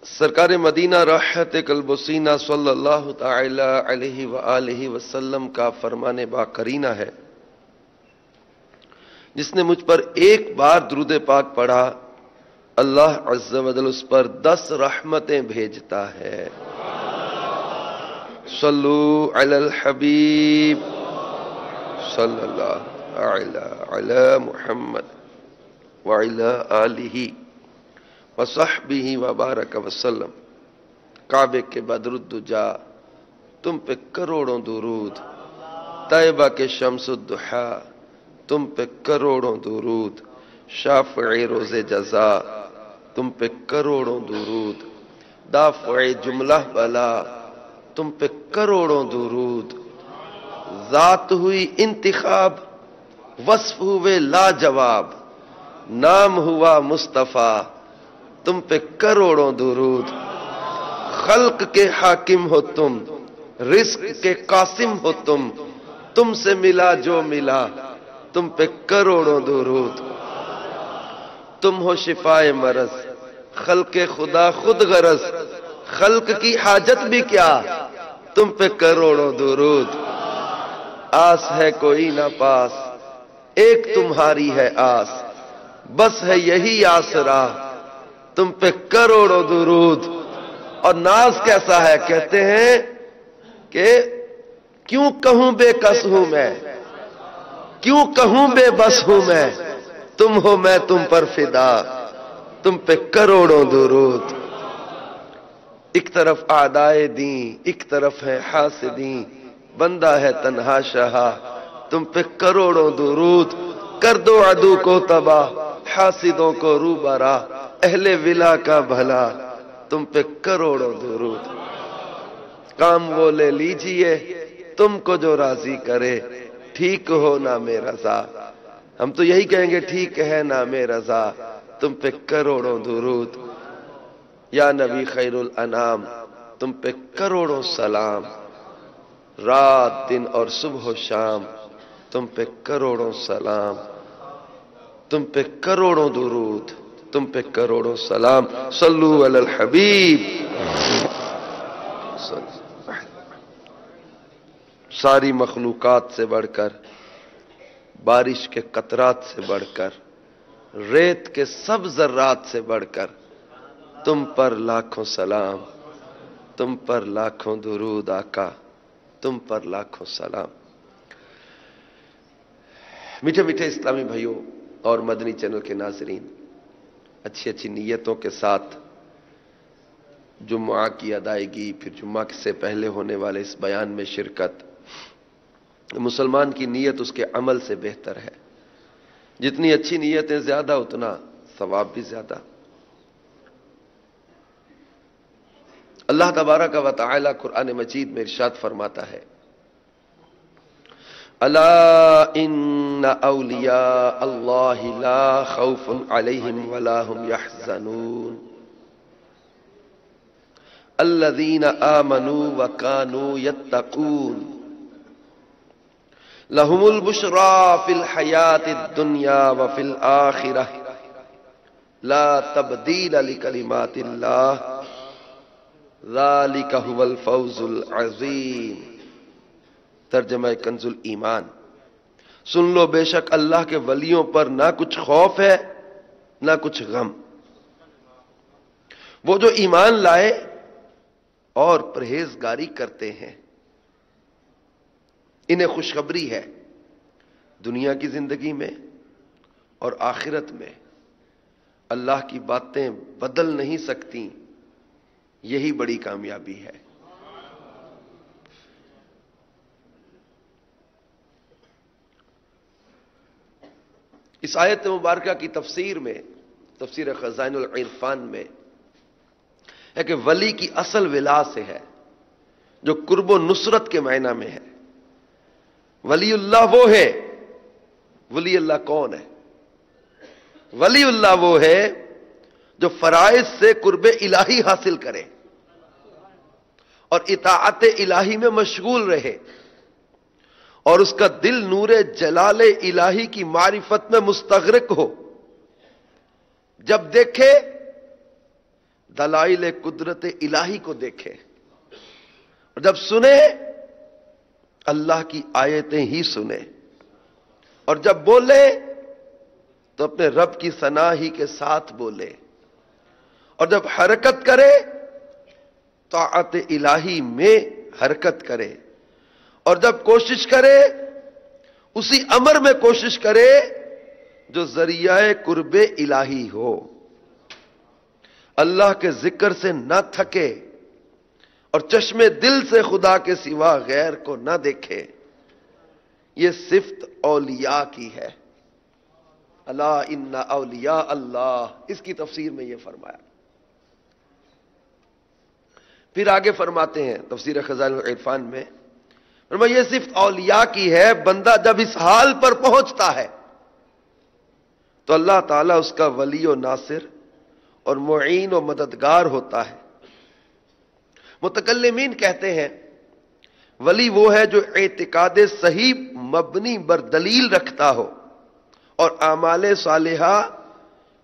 سرکار مدینہ راحت قلب و سینہ صلی اللہ تعالی علیہ وآلہ وسلم کا فرمان با کرینہ ہے، جس نے مجھ پر ایک بار درود پاک پڑھا اللہ عز و جل اس پر 10 رحمتیں بھیجتا ہے۔ صلو علی الحبیب صلی اللہ علی محمد وعلی آلہ وصحبہ وبارک وسلم۔ کعبے کے بدر الدجا تم پہ کروڑوں درود، طیبہ کے شمس الضحیٰ تم پہ کروڑوں درود، شافعی روز جزا تم پہ کروڑوں درود، دافع جملہ بلا تم پہ کروڑوں درود، ذات ہوئی انتخاب وصف ہوئے لاجواب، نام ہوا مصطفیٰ تم پہ کروڑوں درود، خلق کے حاکم ہو تم، رزق کے قاسم ہو تم سے ملا جو ملا تم پہ کروڑوں درود، تم ہو شفائے مرض خلق خدا خود غرض، خلق کی حاجت بھی کیا تم پہ کروڑوں درود، آس ہے کوئی نہ پاس ایک تمہاری ہے آس، بس ہے یہی آسرا تم پہ کروڑوں درود۔ اور ناز کیسا ہے، کہتے ہیں کہ کیوں کہوں بے کس ہوں میں، کیوں کہوں بے بس ہوں میں، تم ہو میں تم پر فدا تم پہ کروڑوں درود۔ ایک طرف اعدائے دین ایک طرف ہے حاسدین، بندہ ہے تنہا شہا تم پہ کروڑوں درود، کر دو عدو کو تباہ حاسدوں کو روبرا، اہل ولا کا بھلا تم پہ کروڑوں درود۔ کام وہ لے لیجئے تم کو جو راضی کرے، ٹھیک ہو نام رضا، ہم تو یہی کہیں گے ٹھیک ہے نام رضا تم پہ کروڑوں درود۔ یا نبی خیر الانام تم پہ کروڑوں سلام، رات دن اور صبح و شام تم پہ کروڑوں سلام، تم پہ کروڑوں درود، تم پہ کروڑوں سلام۔ صلو علی الحبیب۔ ساری مخلوقات سے بڑھ کر، بارش کے قطرات سے بڑھ کر، ریت کے سب ذرات سے بڑھ کر تم پر لاکھوں سلام، تم پر لاکھوں درود آقا، تم پر لاکھوں سلام۔ میٹھے میٹھے اسلامی بھائیوں اور مدنی چینل کے ناظرین، اچھی اچھی نیتوں کے ساتھ جمعہ کی ادائیگی، پھر جمعہ سے پہلے ہونے والے اس بیان میں شرکت، مسلمان کی نیت اس کے عمل سے بہتر ہے۔ جتنی اچھی نیتیں زیادہ اتنا ثواب بھی زیادہ۔ اللہ تبارک و تعالی قرآن مجید میں ارشاد فرماتا ہے، الا ان اولیاء اللہ لا خوف علیہم ولا هم يحزنون الذین آمنوا وکانوا یتقون لهم البشرى فی الحیاة الدنیا وفی الآخرہ لا تبدیل لکلمات اللہ ذالک هو الفوز العظیم۔ ترجمہ کنز الایمان، سن لو بے شک اللہ کے ولیوں پر نہ کچھ خوف ہے نہ کچھ غم، وہ جو ایمان لائے اور پرہیزگاری کرتے ہیں، انہیں خوشخبری ہے دنیا کی زندگی میں اور آخرت میں اللہ کی باتیں بدل نہیں سکتی، یہی بڑی کامیابی ہے۔ اس آیت مبارکہ کی تفسیر میں، تفسیر خزائن العرفان میں ہے کہ ولی کی اصل ولا سے ہے جو قرب و نصرت کے معنی میں ہے۔ ولی اللہ وہ ہے، ولی اللہ کون ہے؟ ولی اللہ وہ ہے جو فرائض سے قرب الہی حاصل کرے اور اطاعت الہی میں مشغول رہے، اور اس کا دل نور جلال الہی کی معرفت میں مستغرق ہو، جب دیکھے دلائل قدرت الہی کو دیکھے، اور جب سنے اللہ کی آیتیں ہی سنے، اور جب بولے تو اپنے رب کی ثنا ہی کے ساتھ بولے، اور جب حرکت کرے طاعت الہی میں حرکت کرے، اور جب کوشش کرے اسی امر میں کوشش کرے جو ذریعہ قرب الہی ہو، اللہ کے ذکر سے نہ تھکے اور چشمے دل سے خدا کے سوا غیر کو نہ دیکھے۔ یہ صفت اولیاء کی ہے۔ الا ان اولیاء اللہ، اس کی تفسیر میں یہ فرمایا۔ پھر آگے فرماتے ہیں تفسیر خزائن العرفان میں، فرمایا یہ صفت اولیاء کی ہے، بندہ جب اس حال پر پہنچتا ہے تو اللہ تعالیٰ اس کا ولی و ناصر اور معین و مددگار ہوتا ہے۔ متکلمین کہتے ہیں ولی وہ ہے جو اعتقاد صحیح مبنی بر دلیل رکھتا ہو اور اعمال صالحہ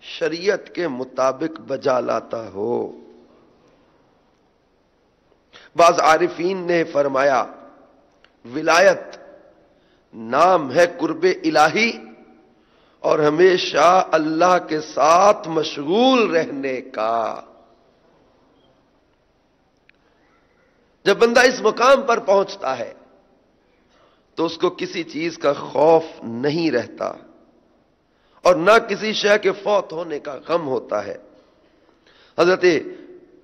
شریعت کے مطابق بجا لاتا ہو۔ بعض عارفین نے فرمایا ولایت نام ہے قرب الہی اور ہمیشہ اللہ کے ساتھ مشغول رہنے کا۔ جب بندہ اس مقام پر پہنچتا ہے تو اس کو کسی چیز کا خوف نہیں رہتا اور نہ کسی شے کے فوت ہونے کا غم ہوتا ہے۔ حضرت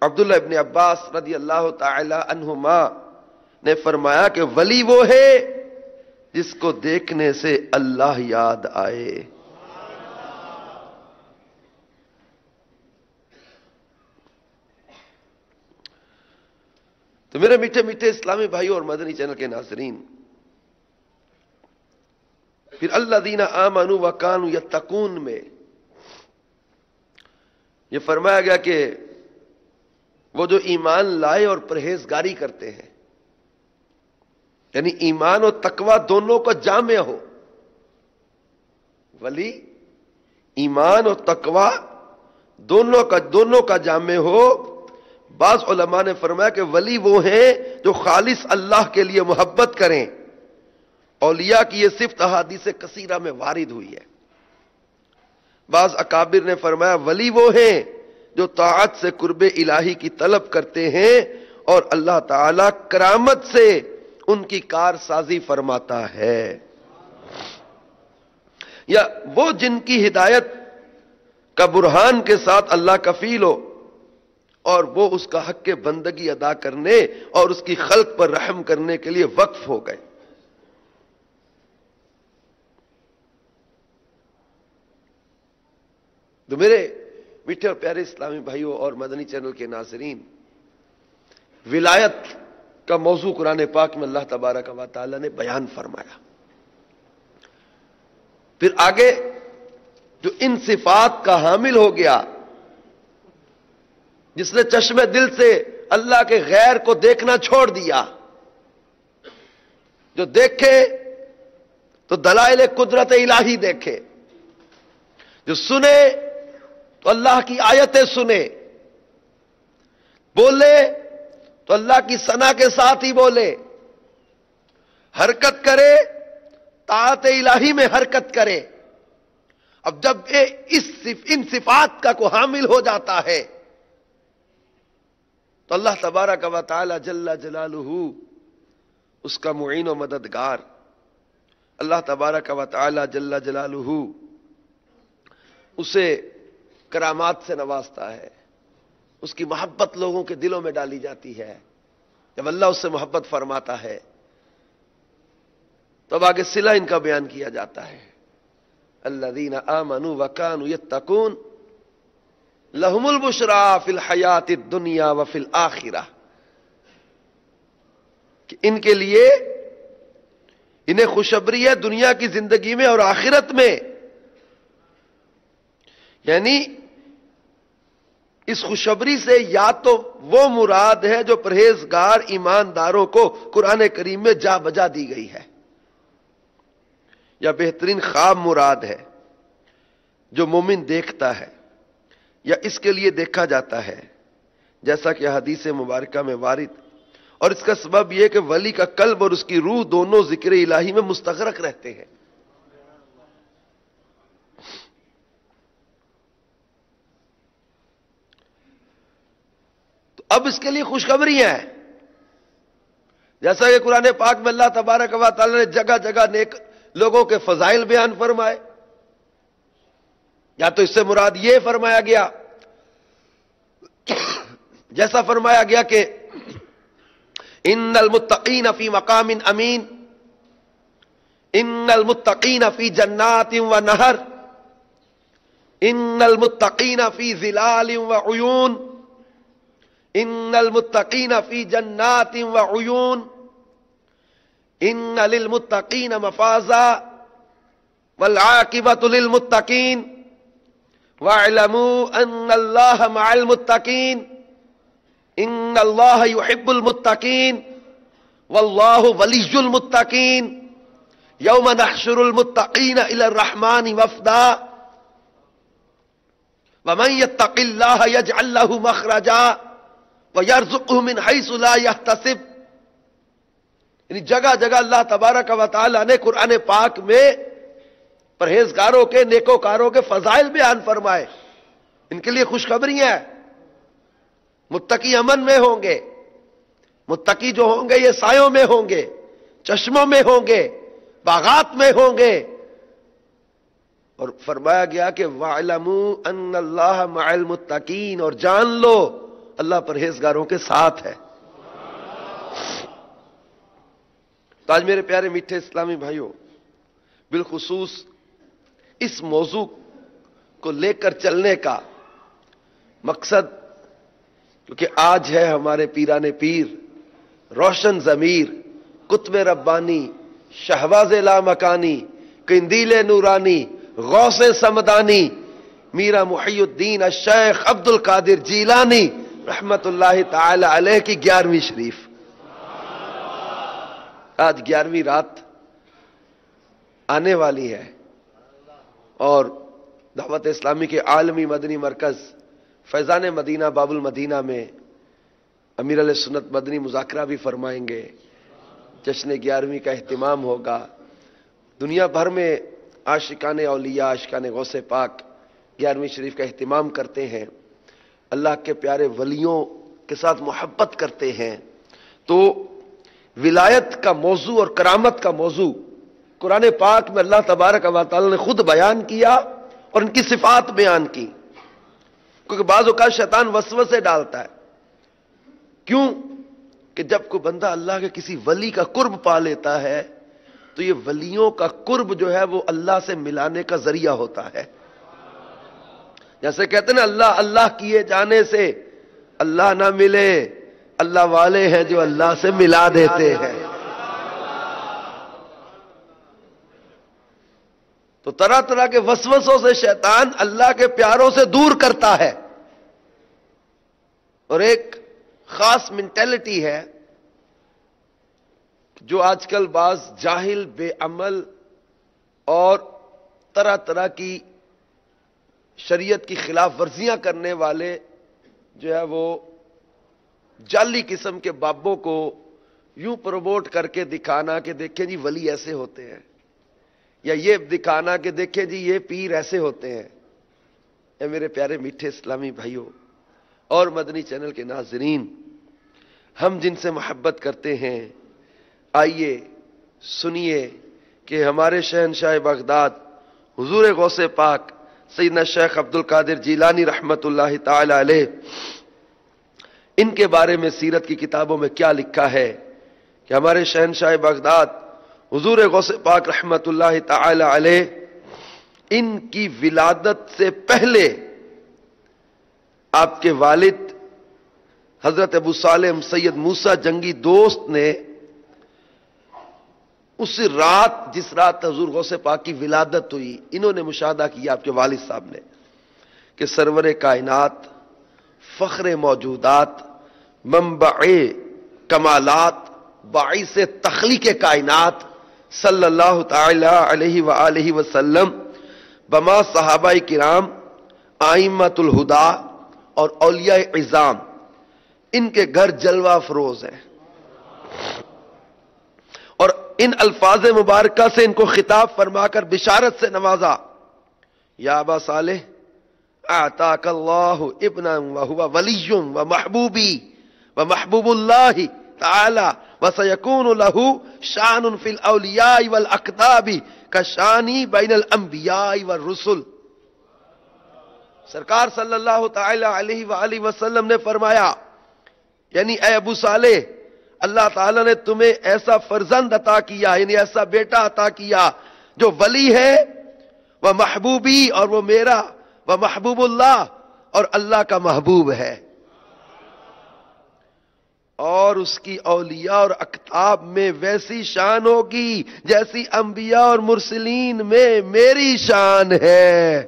عبداللہ ابن عباس رضی اللہ تعالی عنہما نے فرمایا کہ ولی وہ ہے جس کو دیکھنے سے اللہ یاد آئے۔ تو میرے میٹھے میٹھے اسلامی بھائیوں اور مدنی چینل کے ناظرین، پھر الذین آمنوا وکانوا یتقون میں یہ فرمایا گیا کہ وہ جو ایمان لائے اور پرہیزگاری کرتے ہیں، یعنی ایمان اور تقوی دونوں کا جامع ہو۔ ولی ایمان اور تقوی دونوں کا جامع ہو۔ بعض علماء نے فرمایا کہ ولی وہ ہیں جو خالص اللہ کے لیے محبت کریں۔ اولیاء کی یہ صفت احادیث کثیرہ میں وارد ہوئی ہے۔ بعض اکابر نے فرمایا ولی وہ ہیں جو طاعت سے قرب الہی کی طلب کرتے ہیں اور اللہ تعالی کرامت سے ان کی کارسازی فرماتا ہے۔ یا وہ جن کی ہدایت کا برہان کے ساتھ اللہ کفیل ہو اور وہ اس کا حق بندگی ادا کرنے اور اس کی خلق پر رحم کرنے کے لیے وقف ہو گئے۔ تو میرے میٹھے اور پیارے اسلامی بھائیوں اور مدنی چینل کے ناظرین، ولایت کا موضوع قرآن پاک میں اللہ تبارک و تعالی نے بیان فرمایا۔ پھر آگے جو ان صفات کا حامل ہو گیا، جس نے چشم دل سے اللہ کے غیر کو دیکھنا چھوڑ دیا، جو دیکھے تو دلائل قدرت الہی دیکھے، جو سنے تو اللہ کی آیتیں سنے، بولے تو اللہ کی ثنا کے ساتھ ہی بولے، حرکت کرے طاعت الہی میں حرکت کرے۔ اب جب ان صفات کا کو حامل ہو جاتا ہے تو اللہ تبارک و تعالی جل جلالہ اس کا معین و مددگار، اللہ تبارک و تعالی جل جلالہ اسے کرامات سے نوازتا ہے، اس کی محبت لوگوں کے دلوں میں ڈالی جاتی ہے۔ جب اللہ اس سے محبت فرماتا ہے تب آگے صلہ ان کا بیان کیا جاتا ہے۔ الذین آمنوا وکانوا یتقون لہم البشریٰ فی الحیات الدنیا وفی الآخرہ، کہ ان کے لیے انہیں خوشخبری ہے دنیا کی زندگی میں اور آخرت میں۔ یعنی اس خوشخبری سے یا تو وہ مراد ہے جو پرہیزگار ایمانداروں کو قرآن کریم میں جا بجا دی گئی ہے، یا بہترین خواب مراد ہے جو مومن دیکھتا ہے یا اس کے لیے دیکھا جاتا ہے جیسا کہ حدیث مبارکہ میں وارد. اور اس کا سبب یہ کہ ولی کا قلب اور اس کی روح دونوں ذکر الہی میں مستغرق رہتے ہیں. تو اب اس کے لیے خوشخبریاں ہیں، جیسا کہ قرآن پاک میں اللہ تبارک و تعالی نے جگہ جگہ نیک لوگوں کے فضائل بیان فرمائے. یا تو اس سے مراد یہ فرمایا گیا، جیسا فرمایا گیا کہ ان المتقین فی مقام امین، ان المتقین فی جنات و نہر، ان المتقین فی ظلال و عیون، ان المتقین فی جنات و عیون، ان للمتقین مفازا والعاقبۃ للمتقین واعلموا ان اللہ مع المتقین ان اللہ یحب المتقین واللہ ولی المتقین یوم نحشر المتقین الی الرحمن وفدا ومن یتق اللہ یجعل لہ مخرجا وَيَرْزُقْهُ مِنْ حَيْثُ لَا يَحْتَسِبُ. یعنی جگہ جگہ اللہ تبارک و تعالی نے قرآن پاک میں پرہیزگاروں کے، نیکوکاروں کے فضائل بیان فرمائے. ان کے لیے خوشخبریاں ہیں. متقی امن میں ہوں گے، متقی جو ہوں گے یہ سایوں میں ہوں گے، چشموں میں ہوں گے، باغات میں ہوں گے. اور فرمایا گیا کہ وَاعْلَمُوا أَنَّ اللَّهَ مَعَ الْمُتَّقِينَ، اور جان لو اللہ پرہیزگاروں کے ساتھ ہے. تو آج میرے پیارے میٹھے اسلامی بھائیوں، بالخصوص اس موضوع کو لے کر چلنے کا مقصد، کیونکہ آج ہے ہمارے پیران پیر، روشن ضمیر، قطب ربانی، شہباز لامکانی، قندیل نورانی، غوث سمدانی، میرا محی الدین الشیخ عبد القادر جیلانی رحمت اللہ تعالی علیہ کی 11ویں شریف. آج 11ویں رات آنے والی ہے، اور دعوت اسلامی کے عالمی مدنی مرکز فیضان مدینہ باب المدینہ میں امیر علیہ سنت مدنی مذاکرہ بھی فرمائیں گے. جشن 11ویں کا اہتمام ہوگا. دنیا بھر میں عاشقان اولیاء، عاشقان غوث پاک 11ویں شریف کا اہتمام کرتے ہیں، اللہ کے پیارے ولیوں کے ساتھ محبت کرتے ہیں. تو ولایت کا موضوع اور کرامت کا موضوع قرآن پاک میں اللہ تبارک و تعالی نے خود بیان کیا اور ان کی صفات بیان کی. کیونکہ بعض اوقات شیطان وسوسے ڈالتا ہے. کیوں؟ کہ جب کوئی بندہ اللہ کے کسی ولی کا قرب پا لیتا ہے تو یہ ولیوں کا قرب جو ہے وہ اللہ سے ملانے کا ذریعہ ہوتا ہے. جیسے کہتے ہیں نا، اللہ اللہ کیے جانے سے اللہ نہ ملے، اللہ والے ہیں جو اللہ سے ملا دیتے ہیں. تو طرح طرح کے وسوسوں سے شیطان اللہ کے پیاروں سے دور کرتا ہے. اور ایک خاص مینٹیلٹی ہے جو آج کل بعض جاہل، بے عمل اور طرح طرح کی شریعت کی خلاف ورزیاں کرنے والے جو ہے وہ جعلی قسم کے بابوں کو یوں پروموٹ کر کے دکھانا کہ دیکھیں جی ولی ایسے ہوتے ہیں، یا یہ دکھانا کہ دیکھیں جی یہ پیر ایسے ہوتے ہیں. اے میرے پیارے میٹھے اسلامی بھائیوں اور مدنی چینل کے ناظرین، ہم جن سے محبت کرتے ہیں، آئیے سنیے کہ ہمارے شہنشاہ بغداد حضور غوث پاک سیدنا شیخ عبد القادر جیلانی رحمت اللہ تعالی علیہ، ان کے بارے میں سیرت کی کتابوں میں کیا لکھا ہے کہ ہمارے شہنشاہ بغداد حضور غوث پاک رحمت اللہ تعالی علیہ، ان کی ولادت سے پہلے آپ کے والد حضرت ابو سالم سید موسیٰ جنگی دوست نے اس رات، جس رات حضور غوث پاک کی ولادت ہوئی، انہوں نے مشاہدہ کیا آپ کے والد صاحب نے کہ سرور کائنات، فخر موجودات، منبع کمالات، باعث تخلیق کائنات صلی اللہ تعالی علیہ وآلہ وسلم بما صحابہ کرام، ائمۃ الہدی اور اولیاء عظام ان کے گھر جلوہ افروز ہیں. اور ان الفاظ مبارکہ سے ان کو خطاب فرما کر بشارت سے نوازا. یا ابا صالح اعطاک اللہ ابنا وہو ولی ومحبوبی ومحبوب اللہ تعالی وسیکون لہ شان فی الاولیاء والاقطاب کشانی بین الانبیاء والرسل. سرکار صلی اللہ تعالی علیہ وآلہ وسلم نے فرمایا، یعنی اے ابو صالح، اللہ تعالیٰ نے تمہیں ایسا فرزند عطا کیا، یعنی ایسا بیٹا عطا کیا جو ولی ہے، وہ محبوبی اور وہ میرا، وہ محبوب اللہ اور اللہ کا محبوب ہے، اور اس کی اولیاء اور اقطاب میں ویسی شان ہوگی جیسی انبیاء اور مرسلین میں میری شان ہے.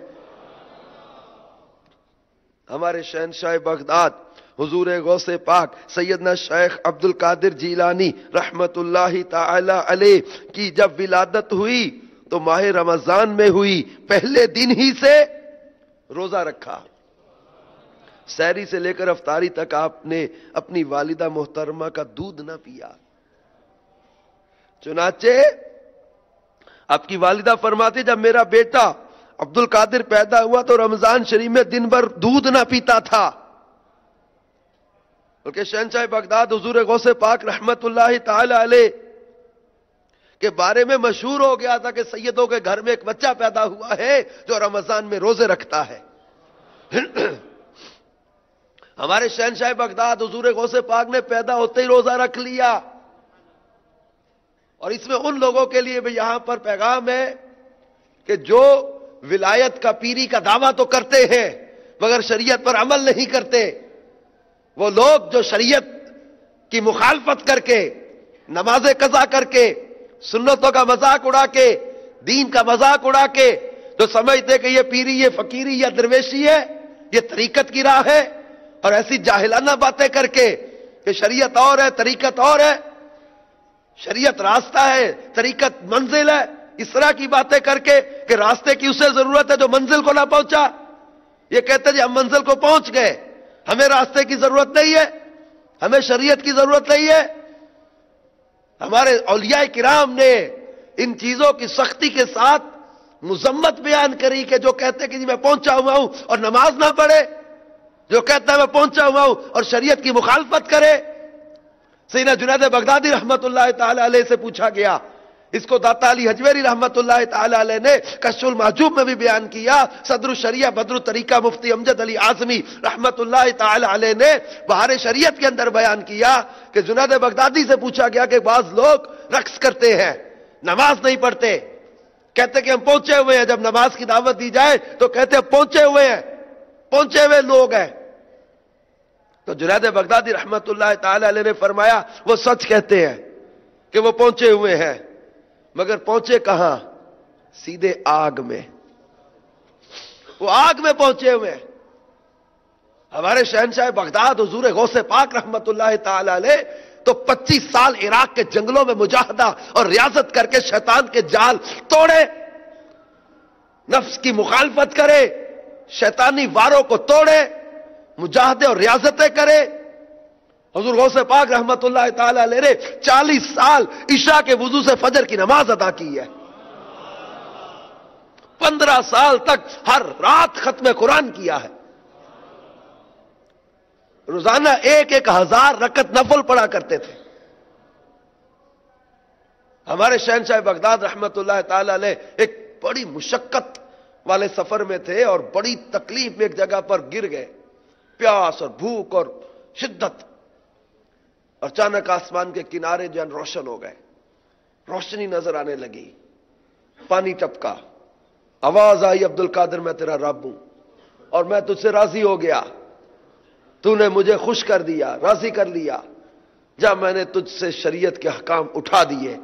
ہمارے شہنشاہ بغداد حضور غوث پاک سیدنا شیخ عبد القادر جیلانی رحمت اللہ تعالی علیہ کی جب ولادت ہوئی تو ماہ رمضان میں ہوئی. پہلے دن ہی سے روزہ رکھا، سحری سے لے کر افطاری تک آپ نے اپنی والدہ محترمہ کا دودھ نہ پیا. چنانچہ آپ کی والدہ فرماتی جب میرا بیٹا عبد القادر پیدا ہوا تو رمضان شریف میں دن بھر دودھ نہ پیتا تھا، بلکہ شہنشاہ بغداد حضور غوث پاک رحمت اللہ تعالی علیہ کے بارے میں مشہور ہو گیا تھا کہ سیدوں کے گھر میں ایک بچہ پیدا ہوا ہے جو رمضان میں روزے رکھتا ہے. ہمارے شہنشاہ بغداد حضور غوث پاک نے پیدا ہوتے ہی روزہ رکھ لیا. اور اس میں ان لوگوں کے لیے بھی یہاں پر پیغام ہے کہ جو ولایت کا پیری کا دعویٰ تو کرتے ہیں مگر شریعت پر عمل نہیں کرتے، وہ لوگ جو شریعت کی مخالفت کر کے، نماز قضا کر کے، سنتوں کا مذاق اڑا کے، دین کا مذاق اڑا کے، جو سمجھتے کہ یہ پیری، یہ فقیری یا درویشی ہے، یہ طریقت کی راہ ہے، اور ایسی جاہلانہ باتیں کر کے کہ شریعت اور ہے طریقت اور ہے، شریعت راستہ ہے طریقت منزل ہے، اس طرح کی باتیں کر کے کہ راستے کی اسے ضرورت ہے جو منزل کو نہ پہنچا. یہ کہتے جی ہم منزل کو پہنچ گئے، ہمیں راستے کی ضرورت نہیں ہے، ہمیں شریعت کی ضرورت نہیں ہے. ہمارے اولیاء کرام نے ان چیزوں کی سختی کے ساتھ مذمت بیان کری کہ جو کہتے کہ جی میں پہنچا ہوا ہوں اور نماز نہ پڑھے، جو کہتا ہے میں پہنچا ہوا ہوں اور شریعت کی مخالفت کرے. سیدنا جنید بغدادی رحمت اللہ تعالی علیہ سے پوچھا گیا، اس کو داتا علی حجویری رحمت اللہ تعالی علیہ نے کشف المحجوب میں بھی بیان کیا. صدر الشریعہ بدر الطریقہ مفتی امجد علی اعظمی رحمت اللہ تعالی علیہ نے بہار شریعت کے اندر بیان کیا کہ جنید بغدادی سے پوچھا گیا کہ بعض لوگ رقص کرتے ہیں، نماز نہیں پڑھتے، کہتے کہ ہم پہنچے ہوئے ہیں، جب نماز کی دعوت دی جائے تو کہتے ہیں پہنچے ہوئے ہیں، پہنچے ہوئے لوگ ہیں. تو جنید بغدادی رحمت اللہ تعالی علیہ نے فرمایا وہ سچ کہتے ہیں کہ وہ پہنچے ہوئے ہیں، مگر پہنچے کہاں؟ سیدھے آگ میں. وہ آگ میں پہنچے ہوئے ہیں. ہمارے شہنشاہ بغداد حضور غوث پاک رحمت اللہ تعالی علیہ تو 25 سال عراق کے جنگلوں میں مجاہدہ اور ریاضت کر کے شیطان کے جال توڑے، نفس کی مخالفت کرے، شیطانی واروں کو توڑے، مجاہدے اور ریاضتیں کرے. حضور غوث پاک رحمت اللہ تعالی علیہ نے 40 سال عشاء کے وضو سے فجر کی نماز ادا کی ہے. 15 سال تک ہر رات ختم قرآن کیا ہے. روزانہ 1,000 رکعت نفل پڑھا کرتے تھے. ہمارے شہنشاہ بغداد رحمت اللہ تعالی علیہ ایک بڑی مشقت والے سفر میں تھے اور بڑی تکلیف میں ایک جگہ پر گر گئے، پیاس اور بھوک اور شدت، اور اچانک آسمان کے کنارے جان روشن ہو گئے، روشنی نظر آنے لگی، پانی ٹپکا، آواز آئی عبد القادر میں تیرا رب ہوں اور میں تجھ سے راضی ہو گیا، تو نے مجھے خوش کر دیا، راضی کر لیا، جب میں نے تجھ سے شریعت کے احکام اٹھا دیے،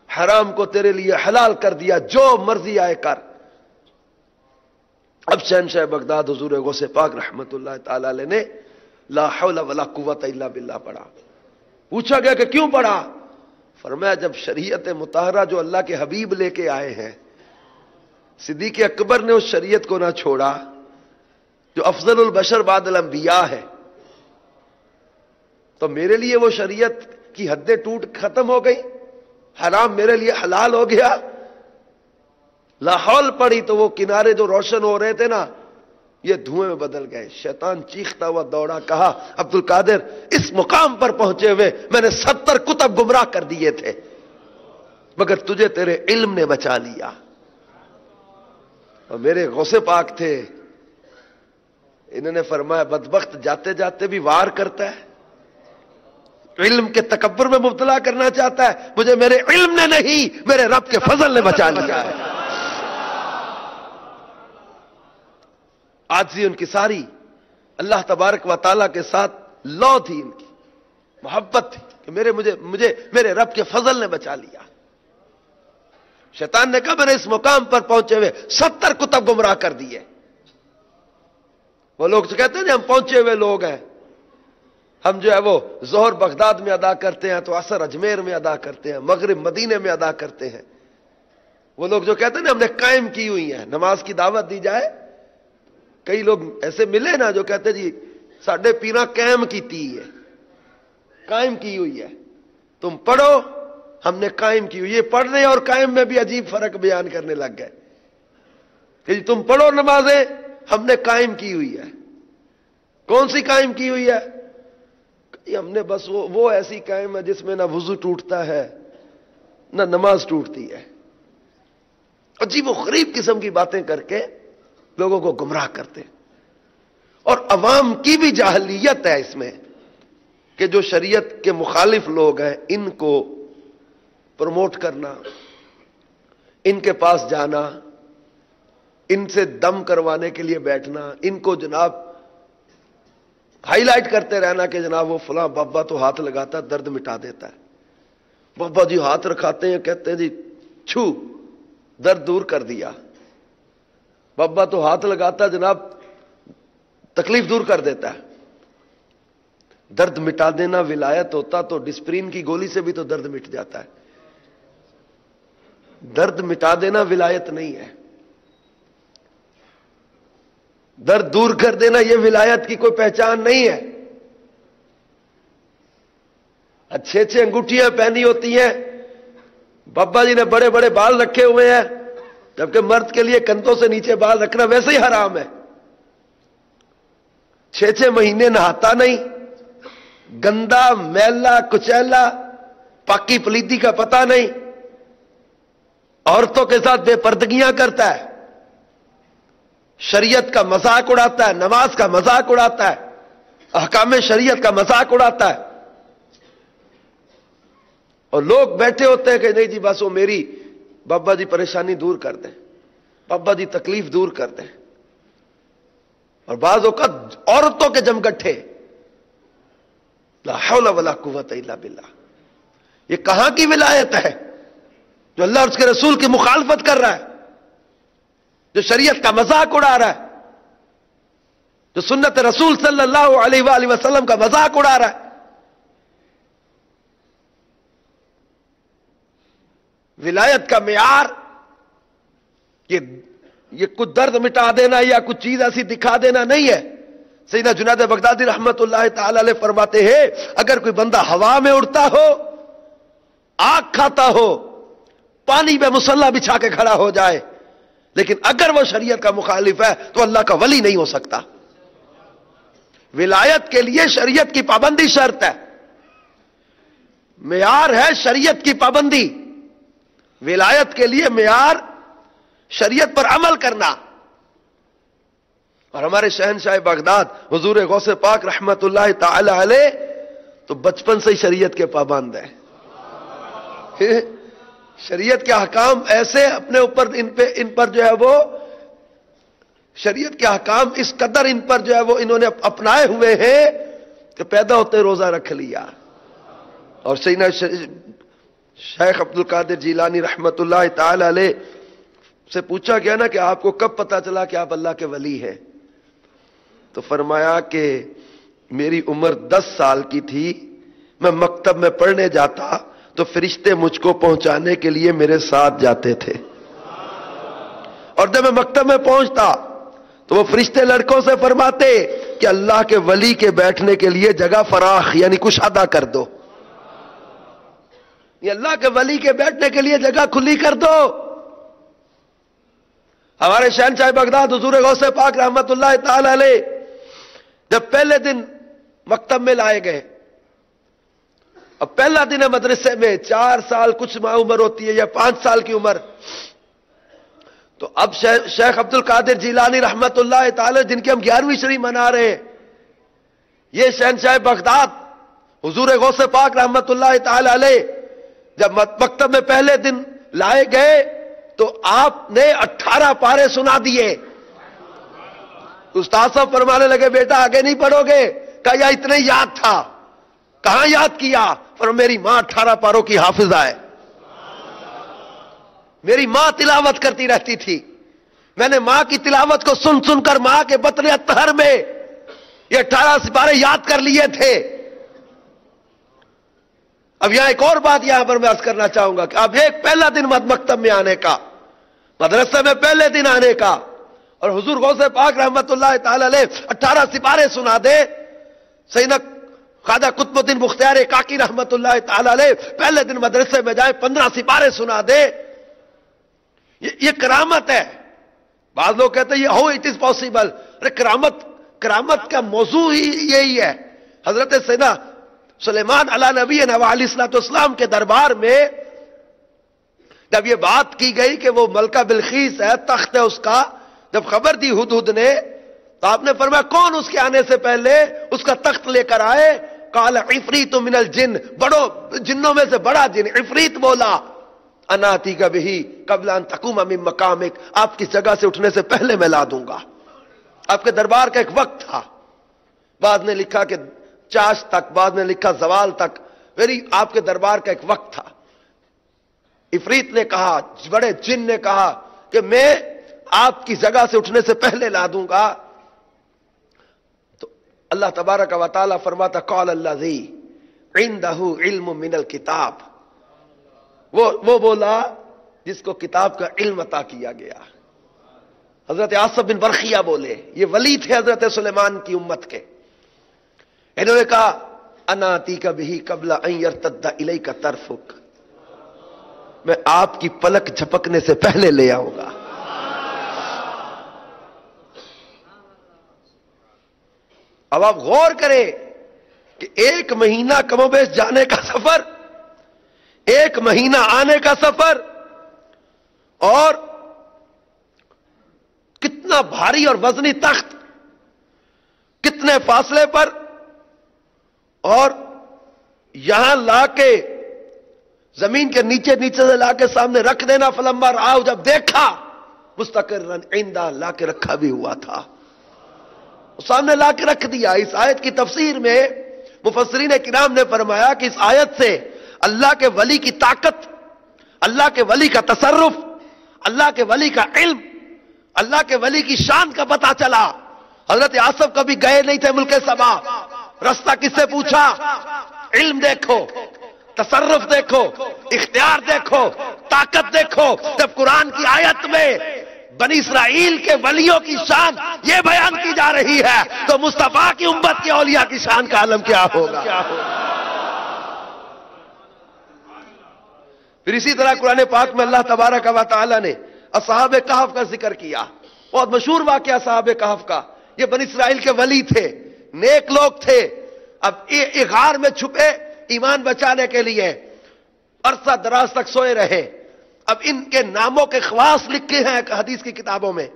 حرام کو تیرے لیے حلال کر دیا، جو مرضی آئے کر. اب شہنشاہ بغداد حضور غوث پاک رحمت اللہ تعالی علیہ نے لا حول ولا قوت الا باللہ پڑھا. پوچھا گیا کہ کیوں پڑھا؟ فرمایا جب شریعت مطہرہ جو اللہ کے حبیب لے کے آئے ہیں، صدیق اکبر نے اس شریعت کو نہ چھوڑا جو افضل البشر بعد الانبیاء ہے، تو میرے لیے وہ شریعت کی حدیں ٹوٹ ختم ہو گئی، حرام میرے لیے حلال ہو گیا، لاحول پڑی تو وہ کنارے جو روشن ہو رہے تھے نا یہ دھوئیں میں بدل گئے۔ شیطان چیختا ہوا دوڑا، کہا عبد القادر اس مقام پر پہنچے ہوئے میں نے 70 کتب گمراہ کر دیے تھے مگر تجھے تیرے علم نے بچا لیا۔ اور میرے غوث پاک تھے، انہوں نے فرمایا بدبخت جاتے جاتے بھی وار کرتا ہے، علم کے تکبر میں مبتلا کرنا چاہتا ہے، مجھے میرے علم نے نہیں میرے رب کے فضل نے بچا لیا ہے۔ عاجزی ان کی ساری اللہ تبارک و تعالیٰ کے ساتھ لو تھی، ان کی محبت تھی کہ مجھے میرے رب کے فضل نے بچا لیا۔ شیطان نے کہا میں نے اس مقام پر پہنچے ہوئے 70 کتب گمراہ کر دیے۔ وہ لوگ جو کہتے ہیں ہم پہنچے ہوئے لوگ ہیں، ہم جو ہے وہ ظہر بغداد میں ادا کرتے ہیں تو عصر اجمیر میں ادا کرتے ہیں، مغرب مدینے میں ادا کرتے ہیں۔ وہ لوگ جو کہتے ہیں ہم نے قائم کی ہوئی ہیں، نماز کی دعوت دی جائے، کئی لوگ ایسے ملے نا جو کہتے جی ساڈے پیراں قائم کیتی ہے، قائم کی ہوئی ہے، تم پڑھو ہم نے قائم کی ہوئی۔ یہ پڑھنے اور قائم میں بھی عجیب فرق بیان کرنے لگ گئے کہ جی تم پڑھو نمازیں ہم نے قائم کی ہوئی ہے۔ کون سی قائم کی ہوئی ہے؟ ہم نے بس وہ ایسی قائم ہے جس میں نہ وضو ٹوٹتا ہے نہ نماز ٹوٹتی ہے۔ عجیب و غریب قسم کی باتیں کر کے لوگوں کو گمراہ کرتے، اور عوام کی بھی جاہلیت ہے اس میں کہ جو شریعت کے مخالف لوگ ہیں ان کو پروموٹ کرنا، ان کے پاس جانا، ان سے دم کروانے کے لیے بیٹھنا، ان کو جناب ہائی لائٹ کرتے رہنا کہ جناب وہ فلاں بابا تو ہاتھ لگاتا درد مٹا دیتا ہے، بابا جی ہاتھ رکھاتے ہیں کہتے ہیں جی چھو درد دور کر دیا، بابا تو ہاتھ لگاتا جناب تکلیف دور کر دیتا ہے۔ درد مٹا دینا ولایت ہوتا تو ڈسپرین کی گولی سے بھی تو درد مٹ جاتا ہے، درد مٹا دینا ولایت نہیں ہے، درد دور کر دینا یہ ولایت کی کوئی پہچان نہیں ہے۔ اچھے انگوٹھیاں پہنی ہوتی ہیں، بابا جی نے بڑے بڑے بال رکھے ہوئے ہیں، جبکہ مرد کے لیے کندھوں سے نیچے بال رکھنا ویسے ہی حرام ہے۔ 6 مہینے نہاتا نہیں، گندا میلا کچیلا، پاکی پلیتی کا پتہ نہیں، عورتوں کے ساتھ بے پردگیاں کرتا ہے، شریعت کا مذاق اڑاتا ہے، نماز کا مذاق اڑاتا ہے، احکام شریعت کا مذاق اڑاتا ہے، اور لوگ بیٹھے ہوتے ہیں کہ نہیں جی بس وہ میری بابا جی پریشانی دور کر دیں، بابا جی تکلیف دور کر دیں۔ اور بعض اوقات عورتوں کے جمگٹھے، لا حول ولا قوت الا باللہ، یہ کہاں کی ولایت ہے جو اللہ اور اس کے رسول کی مخالفت کر رہا ہے، جو شریعت کا مذاق اڑا رہا ہے، جو سنت رسول صلی اللہ علیہ وآلہ وسلم کا مذاق اڑا رہا ہے۔ ولایت کا معیار یہ کچھ درد مٹا دینا یا کچھ چیز ایسی دکھا دینا نہیں ہے۔ سیدنا جنید بغدادی رحمت اللہ تعالی علیہ فرماتے ہیں اگر کوئی بندہ ہوا میں اڑتا ہو، آگ کھاتا ہو، پانی میں مصلی بچھا کے کھڑا ہو جائے، لیکن اگر وہ شریعت کا مخالف ہے تو اللہ کا ولی نہیں ہو سکتا۔ ولایت کے لیے شریعت کی پابندی شرط ہے، معیار ہے شریعت کی پابندی، ولایت کے لیے معیار شریعت پر عمل کرنا۔ اور ہمارے شہنشاہ بغداد حضور غوث پاک رحمت اللہ تعالی علیہ تو بچپن سے ہی شریعت کے پابند ہیں۔ شریعت کے احکام ایسے اپنے اوپر ان پر جو ہے وہ شریعت کے احکام اس قدر ان پر جو ہے وہ انہوں نے اپنائے ہوئے ہیں کہ پیدا ہوتے روزہ رکھ لیا۔ اور سیدنا شیخ عبد القادر جیلانی رحمت اللہ تعالی علیہ سے پوچھا گیا نا کہ آپ کو کب پتا چلا کہ آپ اللہ کے ولی ہیں؟ تو فرمایا کہ میری عمر 10 سال کی تھی، میں مکتب میں پڑھنے جاتا تو فرشتے مجھ کو پہنچانے کے لیے میرے ساتھ جاتے تھے، اور جب میں مکتب میں پہنچتا تو وہ فرشتے لڑکوں سے فرماتے کہ اللہ کے ولی کے بیٹھنے کے لیے جگہ فراخ یعنی کشادہ کر دو. یہ اللہ کے ولی کے بیٹھنے کے لیے جگہ کھلی کر دو. ہمارے شہنشاہ بغداد حضور غوث پاک رحمت اللہ تعالی علیہ جب پہلے دن مکتب میں لائے گئے، اب پہلا دن ہے مدرسے میں، 4 سال کچھ ماہ عمر ہوتی ہے یا 5 سال کی عمر، تو اب شیخ عبد القادر جیلانی رحمت اللہ تعالی جن کی ہم 11ویں شریف منا رہے ہیں، یہ شہنشاہ بغداد حضور غوث پاک رحمت اللہ تعالی علیہ جب مکتب میں پہلے دن لائے گئے تو آپ نے 18 پارے سنا دیے. استاد صاحب فرمانے لگے بیٹا آگے نہیں پڑھو گے؟ کہا یا اتنے یاد تھا. کہاں یاد کیا؟ پر میری ماں 18 پاروں کی حافظہ ہے، میری ماں تلاوت کرتی رہتی تھی، میں نے ماں کی تلاوت کو سن سن کر ماں کے بطن اطہر میں یہ 18 سپارے یاد کر لیے تھے. اب یہاں ایک اور بات یہاں پر میں عرض کرنا چاہوں گا کہ اب ایک پہلا دن مکتب میں آنے کا، مدرسے میں پہلے دن آنے کا، اور حضور غوث پاک رحمت اللہ تعالی علیہ 18 سپارے سنا دے. سیدنا خواجہ قطب الدین بختیار کاکی رحمت اللہ تعالی علیہ پہلے دن مدرسے میں جائے 15 سپارے سنا دے، یہ کرامت ہے. بعض لوگ کہتے ہیں ہو اٹ از پاسبل. ارے کرامت کا موضوع ہی یہی ہے. حضرت سیدنا سلیمان علیہ نبی علیہ السلام کے دربار میں جب یہ بات کی گئی کہ وہ ملکہ بلقیس ہے، تخت ہے اس کا، جب خبر دی ہدہد نے تو آپ نے فرمایا کون اس کے آنے سے پہلے اس کا تخت لے کر آئے؟ قال عفریت من الجن، بڑو جنوں میں سے بڑا جن عفریت بولا انا آتیک بہ قبل ان تقوم من مقامک، آپ کی جگہ سے اٹھنے سے پہلے میں لا دوں گا. آپ کے دربار کا ایک وقت تھا، بعد نے لکھا کہ چاش تک، بعد نے لکھا زوال تک، میری آپ کے دربار کا ایک وقت تھا. عفریت نے کہا، بڑے جن نے کہا کہ میں آپ کی جگہ سے اٹھنے سے پہلے لا دوں گا. تو اللہ تبارک و تعالی فرماتا قال الذی عنده علم من الکتاب، وہ بولا جس کو کتاب کا علم عطا کیا گیا. حضرت آصف بن برخیہ بولے، یہ ولی تھے حضرت سلیمان کی امت کے. انہوں نے کہا انا آتیک بہ قبل ان یرتد الیک طرفک، میں آپ کی پلک جھپکنے سے پہلے لے آؤں گا. اب آپ غور کریں کہ 1 مہینہ کم و بیش جانے کا سفر، 1 مہینہ آنے کا سفر، اور کتنا بھاری اور وزنی تخت، کتنے فاصلے پر، اور یہاں لا کے زمین کے نیچے سے لا کے سامنے رکھ دینا. فلما رآہ، جب دیکھا مستقرا عندہ، لا کے رکھا بھی ہوا تھا، سامنے لا کے رکھ دیا. اس آیت کی تفسیر میں مفسرین کرام نے فرمایا کہ اس آیت سے اللہ کے ولی کی طاقت، اللہ کے ولی کا تصرف، اللہ کے ولی کا علم، اللہ کے ولی کی شان کا پتہ چلا. حضرت آصف کبھی گئے نہیں تھے ملک سبا، رستہ کس سے پوچھا؟ علم دیکھو، تصرف دیکھو، اختیار دیکھو، طاقت دیکھو. جب قرآن کی آیت میں بنی اسرائیل کے ولیوں کی شان یہ بیان کی جا رہی ہے تو مصطفیٰ کی امت کے اولیاء کی شان کا عالم کیا ہوگا؟ پھر اسی طرح قرآن پاک میں اللہ تبارک و تعالی نے اصحاب کہف کا ذکر کیا. بہت مشہور واقعہ اصحاب کہف کا. یہ بنی اسرائیل کے ولی تھے، نیک لوگ تھے. اب غار میں چھپے ایمان بچانے کے لیے، عرصہ دراز تک سوئے رہے. اب ان کے ناموں کے خواص لکھے ہیں حدیث کی کتابوں میں،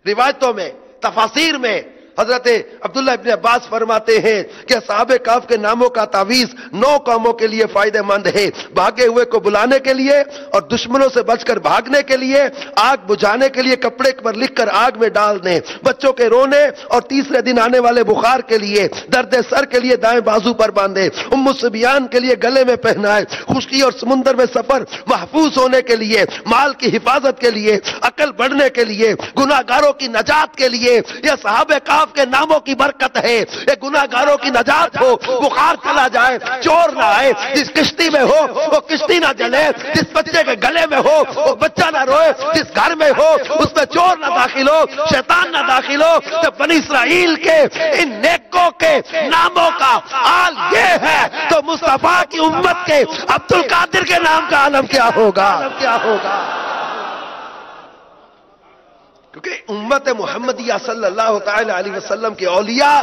روایتوں میں، تفاسیر میں. حضرت عبداللہ ابن عباس فرماتے ہیں کہ اصحاب کہف کے ناموں کا تعویذ 9 کاموں کے لیے فائدہ مند ہے: بھاگے ہوئے کو بلانے کے لیے، اور دشمنوں سے بچ کر بھاگنے کے لیے، آگ بجھانے کے لیے کپڑے پر لکھ کر آگ میں ڈال دیں، بچوں کے رونے اور تیسرے دن آنے والے بخار کے لیے، درد سر کے لیے دائیں بازو پر باندھے، ام الصبیان کے لیے گلے میں پہنائے، خشکی اور سمندر میں سفر محفوظ ہونے کے لیے، مال کی حفاظت کے لیے، عقل بڑھنے کے لیے، گناہگاروں کی نجات کے لیے. یہ اصحاب کہف آپ کے ناموں کی برکت ہے، یہ گناہگاروں کی نجات ہو، بخار چلا جائے، چور نہ آئے، جس کشتی میں ہو وہ کشتی نہ جلے، جس بچے کے گلے میں ہو وہ بچہ نہ روئے، جس گھر میں ہو اس میں چور نہ داخل ہو، شیطان نہ داخل ہو۔ جب بنی اسرائیل کے ان نیکوں کے ناموں کا حال یہ ہے تو مصطفیٰ کی امت کے عبد القادر کے نام کا عالم کیا ہوگا؟ کیونکہ امت محمدیہ صلی اللہ تعالی علیہ وسلم کے اولیاء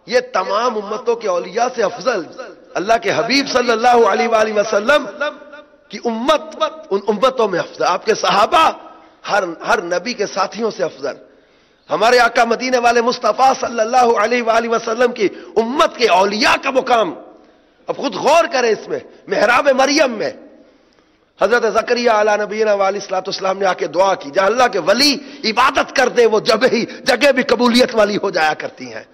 یہ تمام امتوں کے اولیاء سے افضل، اللہ کے حبیب صلی اللہ علیہ وآلہ وسلم کی امت ان امتوں میں افضل، آپ کے صحابہ ہر نبی کے ساتھیوں سے افضل، ہمارے آقا مدینے والے مصطفیٰ صلی اللہ علیہ وآلہ وسلم کی امت کے اولیاء کا مقام، اب خود غور کریں اس میں، محراب مریم میں حضرت زکریا علیہ نبینا علیہ السلام نے آ کے دعا کی، جہاں اللہ کے ولی عبادت کر دے وہ جگہ بھی قبولیت والی ہو جایا کرتی ہیں۔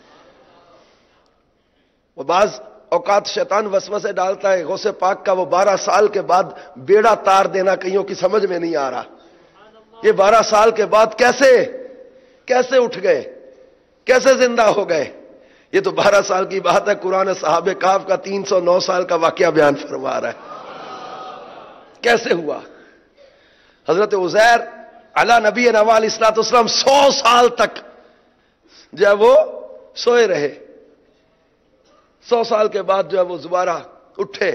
وہ بعض اوقات شیطان وسوسے ڈالتا ہے، غوث پاک کا وہ 12 سال کے بعد بیڑا تار دینا کئیوں کی سمجھ میں نہیں آ رہا، یہ 12 سال کے بعد کیسے اٹھ گئے، کیسے زندہ ہو گئے؟ یہ تو 12 سال کی بات ہے، قرآن صحابہ کہف کا 309 سال کا واقعہ بیان فرما رہا ہے، کیسے ہوا؟ حضرت عزیر علی نبی علیہ السلام 100 سال تک جو ہے وہ سوئے رہے، 100 سال کے بعد جو ہے وہ دوبارہ اٹھے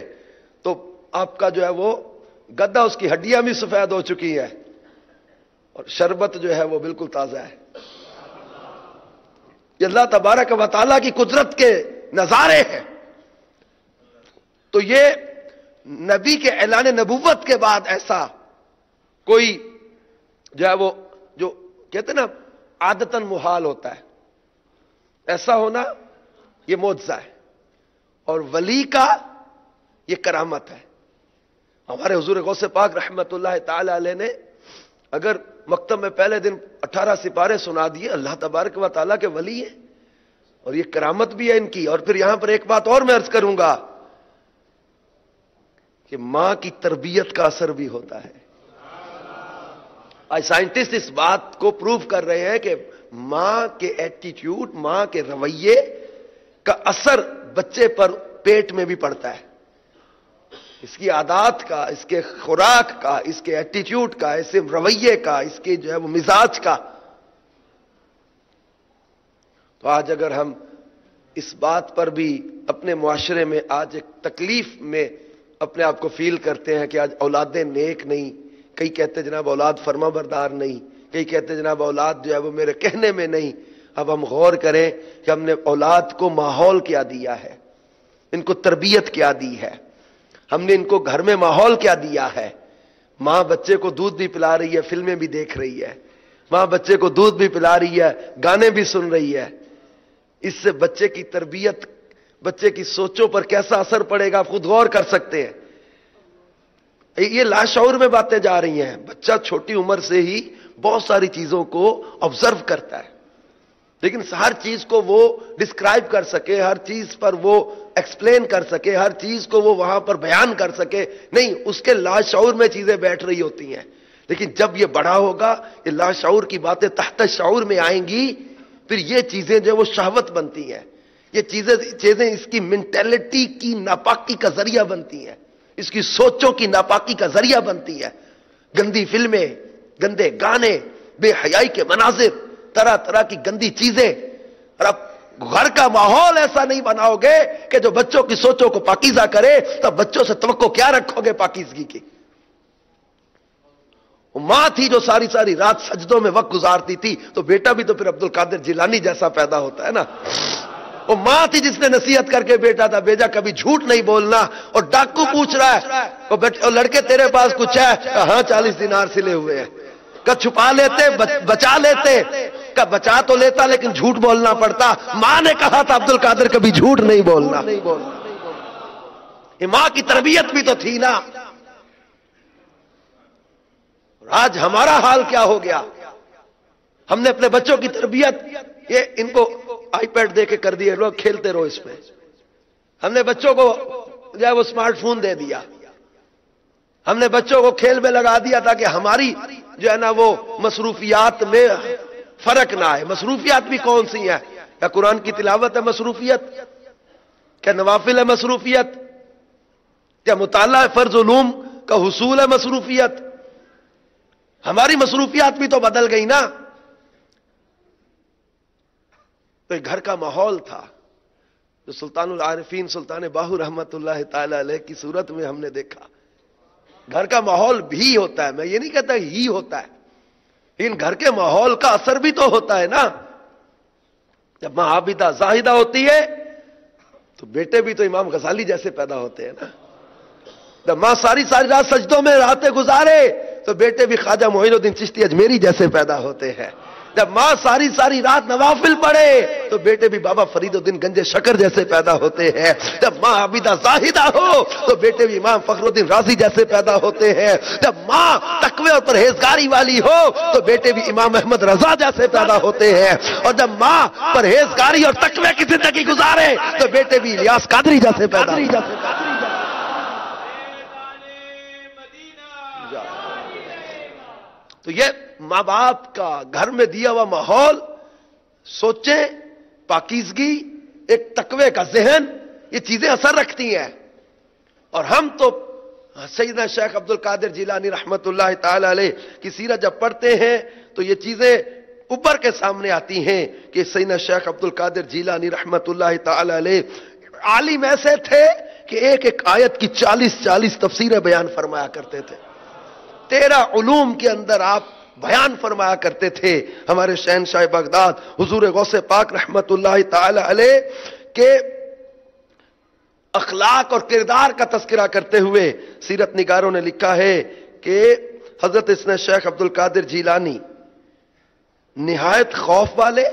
تو آپ کا جو ہے وہ گدا، اس کی ہڈیاں بھی سفید ہو چکی ہیں اور شربت جو ہے وہ بالکل تازہ ہے۔ یہ اللہ تبارک و تعالیٰ کی قدرت کے نظارے ہیں۔ تو یہ نبی کے اعلان نبوت کے بعد ایسا کوئی جو ہے وہ جو کہتے ہیں نا عادتاً محال ہوتا ہے، ایسا ہونا یہ معجزہ ہے، اور ولی کا یہ کرامت ہے۔ ہمارے حضور غوث پاک رحمت اللہ تعالی علیہ نے اگر مکتب میں پہلے دن 18 سپارے سنا دیے، اللہ تبارک و تعالیٰ کے ولی ہیں اور یہ کرامت بھی ہے ان کی۔ اور پھر یہاں پر ایک بات اور میں عرض کروں گا کہ ماں کی تربیت کا اثر بھی ہوتا ہے۔ آج سائنٹسٹ اس بات کو پروف کر رہے ہیں کہ ماں کے ایٹیٹیوڈ، ماں کے رویے کا اثر بچے پر پیٹ میں بھی پڑتا ہے، اس کی عادات کا، اس کے خوراک کا، اس کے ایٹیٹیوڈ کا، اس کے رویے کا، اس کے جو ہے وہ مزاج کا۔ تو آج اگر ہم اس بات پر بھی اپنے معاشرے میں آج ایک تکلیف میں اپنے آپ کو فیل کرتے ہیں کہ آج اولادیں نیک نہیں، کئی کہتے جناب اولاد فرما بردار نہیں، کئی کہتے جناب اولاد جو ہے وہ میرے کہنے میں نہیں۔ اب ہم غور کریں کہ ہم نے اولاد کو ماحول کیا دیا ہے، ان کو تربیت کیا دی ہے، ہم نے ان کو گھر میں ماحول کیا دیا ہے۔ ماں بچے کو دودھ بھی پلا رہی ہے، فلمیں بھی دیکھ رہی ہے، ماں بچے کو دودھ بھی پلا رہی ہے، گانے بھی سن رہی ہے۔ اس سے بچے کی تربیت، بچے کی سوچوں پر کیسا اثر پڑے گا آپ خود غور کر سکتے ہیں۔ یہ لاشعور میں باتیں جا رہی ہیں۔ بچہ چھوٹی عمر سے ہی بہت ساری چیزوں کو آبزرو کرتا ہے، لیکن ہر چیز کو وہ ڈسکرائب کر سکے، ہر چیز پر وہ ایکسپلین کر سکے، ہر چیز کو وہ وہاں پر بیان کر سکے نہیں، اس کے لاشعور میں چیزیں بیٹھ رہی ہوتی ہیں۔ لیکن جب یہ بڑا ہوگا، یہ لاشعور کی باتیں تحت شعور میں آئیں گی، پھر یہ چیزیں جو وہ شہوت بنتی ہیں، یہ چیزیں اس کی مینٹیلٹی کی ناپاکی کا ذریعہ بنتی ہیں، اس کی سوچوں کی ناپاکی کا ذریعہ بنتی ہے۔ گندی فلمیں، گندے گانے، بے حیائی کے مناظر، طرح طرح کی گندی چیزیں۔ اور اب گھر کا ماحول ایسا نہیں بناؤ گے کہ جو بچوں کی سوچوں کو پاکیزہ کرے، تب بچوں سے توقع کیا رکھو گے پاکیزگی کی؟ وہ ماں تھی جو ساری ساری رات سجدوں میں وقت گزارتی تھی، تو بیٹا بھی تو پھر عبد القادر جیلانی جیسا پیدا ہوتا ہے نا۔ وہ ماں تھی جس نے نصیحت کر کے بیٹا تھا، بیٹا کبھی جھوٹ نہیں بولنا۔ اور ڈاکو پوچھ رہا ہے وہ لڑکے تیرے پاس کچھ ہے؟ ہاں 40 دینار سلے ہوئے ہیں۔ کہ چھپا لیتے، بچا لیتے، کہ بچا تو لیتا لیکن جھوٹ بولنا پڑتا۔ ماں نے کہا تھا عبد القادر کبھی جھوٹ نہیں بولنا۔ یہ ماں کی تربیت بھی تو تھی نا۔ آج ہمارا حال کیا ہو گیا؟ ہم نے اپنے بچوں کی تربیت یہ ان کو آئی پیڈ دے کے کر دیا، لوگ کھیلتے رہو اس میں۔ ہم نے بچوں کو جو ہے وہ اسمارٹ فون دے دیا، ہم نے بچوں کو کھیل میں لگا دیا تاکہ ہماری جو ہے نا وہ مصروفیات میں فرق نہ آئے. مصروفیات بھی کون سی ہیں؟ کیا قرآن کی تلاوت ہے مصروفیت؟ کیا نوافل ہے مصروفیت؟ کیا مطالعہ فرض علوم کا حصول ہے مصروفیت؟ ہماری مصروفیات بھی تو بدل گئی نا. تو ایک گھر کا ماحول تھا جو سلطان العارفین سلطان باہو رحمت اللہ تعالی علیہ کی صورت میں ہم نے دیکھا. گھر کا ماحول بھی ہوتا ہے، میں یہ نہیں کہتا ہی ہوتا ہے، لیکن گھر کے ماحول کا اثر بھی تو ہوتا ہے نا. جب ماں عابدہ زاہدہ ہوتی ہے تو بیٹے بھی تو امام غزالی جیسے پیدا ہوتے ہیں نا. جب ماں ساری رات سجدوں میں راتیں گزارے تو بیٹے بھی خواجہ معین الدین چشتی اجمیری جیسے پیدا ہوتے ہیں. جب ماں ساری رات نوافل پڑھے تو بیٹے بھی بابا فرید الدین گنج شکر جیسے پیدا ہوتے ہیں. جب ماں عابدہ زاہدہ ہو تو بیٹے بھی امام فخر الدین رازی جیسے پیدا ہوتے ہیں. جب ماں تقوی اور پرہیزگاری والی ہو تو بیٹے بھی امام احمد رضا جیسے پیدا ہوتے ہیں. اور جب ماں پرہیزگاری اور تقوی کی زندگی گزارے تو بیٹے بھی الیاس قادری جیسے پیدا ہوتے ہیں. تو یہ ماں باپ کا گھر میں دیا ہوا ماحول، سوچیں، پاکیزگی، ایک تقوی کا ذہن، یہ چیزیں اثر رکھتی ہیں. اور ہم تو سیدنا شیخ عبد القادر جیلانی رحمت اللہ تعالی علیہ کی سیرت جب پڑھتے ہیں تو یہ چیزیں ابھر کے سامنے آتی ہیں کہ سیدنا شیخ عبد القادر جیلانی رحمت اللہ تعالی علیہ عالم ایسے تھے کہ ایک ایک آیت کی 40 تفسیریں بیان فرمایا کرتے تھے. 13 علوم کے اندر آپ بیان فرمایا کرتے تھے. ہمارے شہنشاہ بغداد حضور غوث پاک رحمت اللہ تعالی علیہ کے اخلاق اور کردار کا تذکرہ کرتے ہوئے سیرت نگاروں نے لکھا ہے کہ حضرت سیدنا شیخ عبد القادر جیلانی نہایت خوف والے،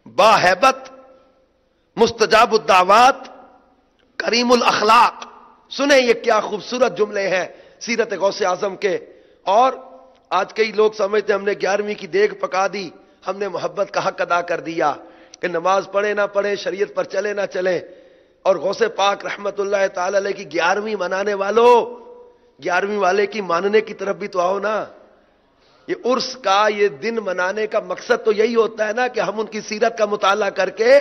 باہیبت، مستجاب الدعوات، کریم الاخلاق. سنیں یہ کیا خوبصورت جملے ہیں سیرت غوث اعظم کے. اور آج کئی لوگ سمجھتے ہم نے 11ویں کی دیگ پکا دی، ہم نے محبت کا حق ادا کر دیا کہ نماز پڑھے نہ پڑھے، شریعت پر چلے نہ چلے. اور غوث پاک رحمت اللہ تعالی علیہ کی 11ویں منانے والوں، 11ویں والے کی ماننے کی طرف بھی تو آؤ نا. یہ عرس کا یہ دن منانے کا مقصد تو یہی ہوتا ہے نا کہ ہم ان کی سیرت کا مطالعہ کر کے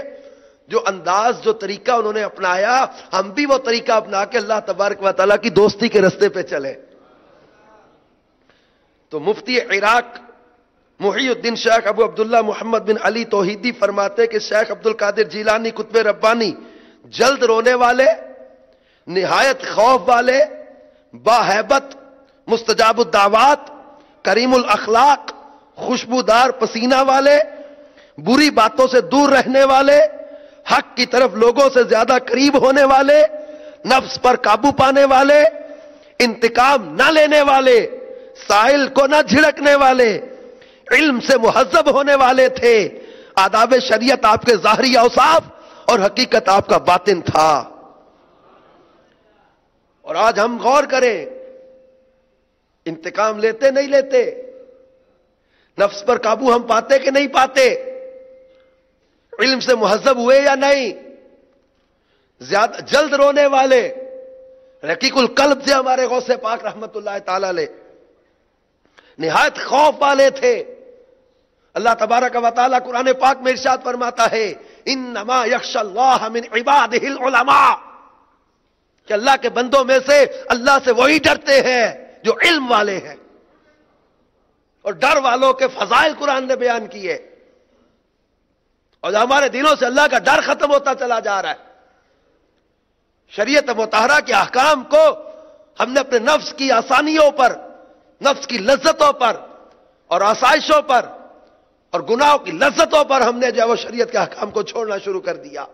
جو انداز، جو طریقہ انہوں نے اپنایا، ہم بھی وہ طریقہ اپنا کے اللہ تبارک و تعالیٰ کی دوستی کے رستے پہ چلے. تو مفتی عراق محی الدین شیخ ابو عبداللہ محمد بن علی توحیدی فرماتے کہ شیخ عبد القادر جیلانی قطب ربانی جلد رونے والے، نہایت خوف والے، باہیبت، مستجاب الدعوات، کریم الاخلاق، خوشبودار پسینہ والے، بری باتوں سے دور رہنے والے، حق کی طرف لوگوں سے زیادہ قریب ہونے والے، نفس پر قابو پانے والے، انتقام نہ لینے والے، سائل کو نہ جھڑکنے والے، علم سے مہذب ہونے والے تھے. آداب شریعت آپ کے ظاہری اوصاف اور حقیقت آپ کا باطن تھا. اور آج ہم غور کریں، انتقام لیتے نہیں لیتے، نفس پر قابو ہم پاتے کہ نہیں پاتے، علم سے مہذب ہوئے یا نہیں، زیادہ جلد رونے والے، رقیق القلب تھے ہمارے غوث پاک رحمت اللہ تعالی علیہ، نہایت خوف والے تھے. اللہ تبارک و تعالی قرآن پاک میں ارشاد فرماتا ہے انما یخشی اللہ من عبادہ العلماء، کہ اللہ کے بندوں میں سے اللہ سے وہی ڈرتے ہیں جو علم والے ہیں. اور ڈر والوں کے فضائل قرآن نے بیان کیے، اور ہمارے دلوں سے اللہ کا ڈر ختم ہوتا چلا جا رہا ہے. شریعت مطہرہ کے احکام کو ہم نے اپنے نفس کی آسانیوں پر، نفس کی لذتوں پر اور آسائشوں پر اور گناہوں کی لذتوں پر ہم نے جو ہے وہ شریعت کے احکام کو چھوڑنا شروع کر دیا.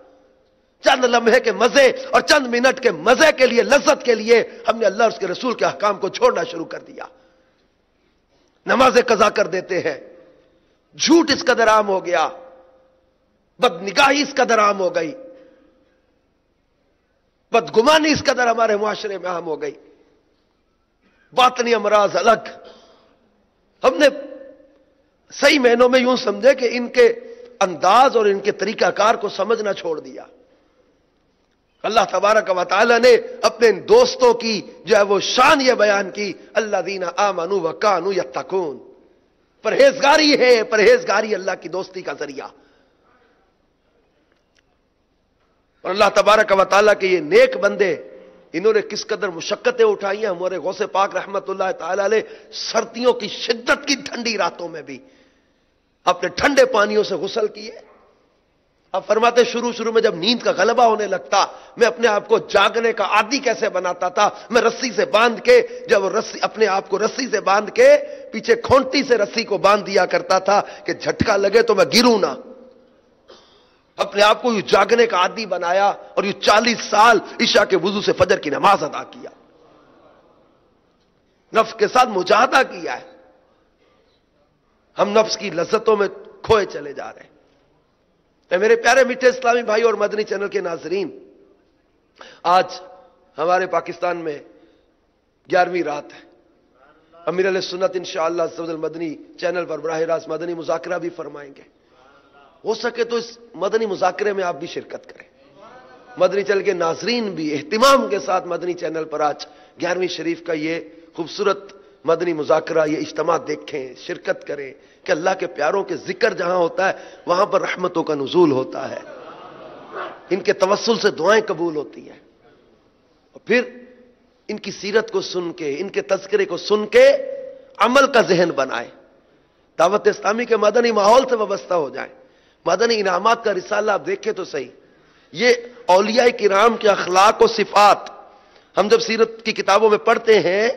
چند لمحے کے مزے اور چند منٹ کے مزے کے لیے، لذت کے لیے ہم نے اللہ اور اس کے رسول کے احکام کو چھوڑنا شروع کر دیا. نمازیں قضا کر دیتے ہیں، جھوٹ اس قدر عام ہو گیا، بد نگاہی اس قدر عام ہو گئی، بدگمانی اس قدر ہمارے معاشرے میں عام ہو گئی، باطنی امراض الگ. ہم نے صحیح معنوں میں یوں سمجھے کہ ان کے انداز اور ان کے طریقہ کار کو سمجھنا چھوڑ دیا. اللہ تبارک و تعالی نے اپنے ان دوستوں کی جو ہے وہ شان یہ بیان کی، الذین آمنوا وکانوا یتقون، پرہیزگاری ہے، پرہیزگاری اللہ کی دوستی کا ذریعہ. اور اللہ تبارک و تعالیٰ کے یہ نیک بندے، انہوں نے کس قدر مشقتیں اٹھائی ہیں. ہمارے غوث پاک رحمت اللہ تعالی علیہ سردیوں کی شدت کی ٹھنڈی راتوں میں بھی اپنے ٹھنڈے پانیوں سے غسل کیے. اب فرماتے شروع میں جب نیند کا غلبہ ہونے لگتا، میں اپنے آپ کو جاگنے کا عادی کیسے بناتا تھا. میں رسی سے باندھ کے، جب رسی اپنے آپ کو رسی سے باندھ کے پیچھے کھونٹی سے رسی کو باندھ دیا کرتا تھا کہ جھٹکا لگے تو میں گروں نہ. اپنے آپ کو یوں جاگنے کا عادی بنایا اور یوں 40 سال عشاء کے وضو سے فجر کی نماز ادا کیا. نفس کے ساتھ مجاہدہ کیا ہے. ہم نفس کی لذتوں میں کھوئے چلے جا رہے ہیں. اے میرے پیارے میٹھے اسلامی بھائی اور مدنی چینل کے ناظرین، آج ہمارے پاکستان میں 11ویں رات ہے. امیر علیہ سنت انشاءاللہ عز و جل مدنی چینل پر براہ راست مدنی مذاکرہ بھی فرمائیں گے. ہو سکے تو اس مدنی مذاکرے میں آپ بھی شرکت کریں. مدنی چینل کے ناظرین بھی اہتمام کے ساتھ مدنی چینل پر آج 11ویں شریف کا یہ خوبصورت مدنی مذاکرہ، یہ اجتماع دیکھیں، شرکت کریں کہ اللہ کے پیاروں کے ذکر جہاں ہوتا ہے وہاں پر رحمتوں کا نزول ہوتا ہے. ان کے توسل سے دعائیں قبول ہوتی ہیں. اور پھر ان کی سیرت کو سن کے، ان کے تذکرے کو سن کے عمل کا ذہن بنائے. دعوت اسلامی کے مدنی ماحول سے وابستہ ہو جائیں. مدنی انعامات کا رسالہ آپ دیکھیں تو صحیح، یہ اولیاء کرام کے اخلاق و صفات ہم جب سیرت کی کتابوں میں پڑھتے ہیں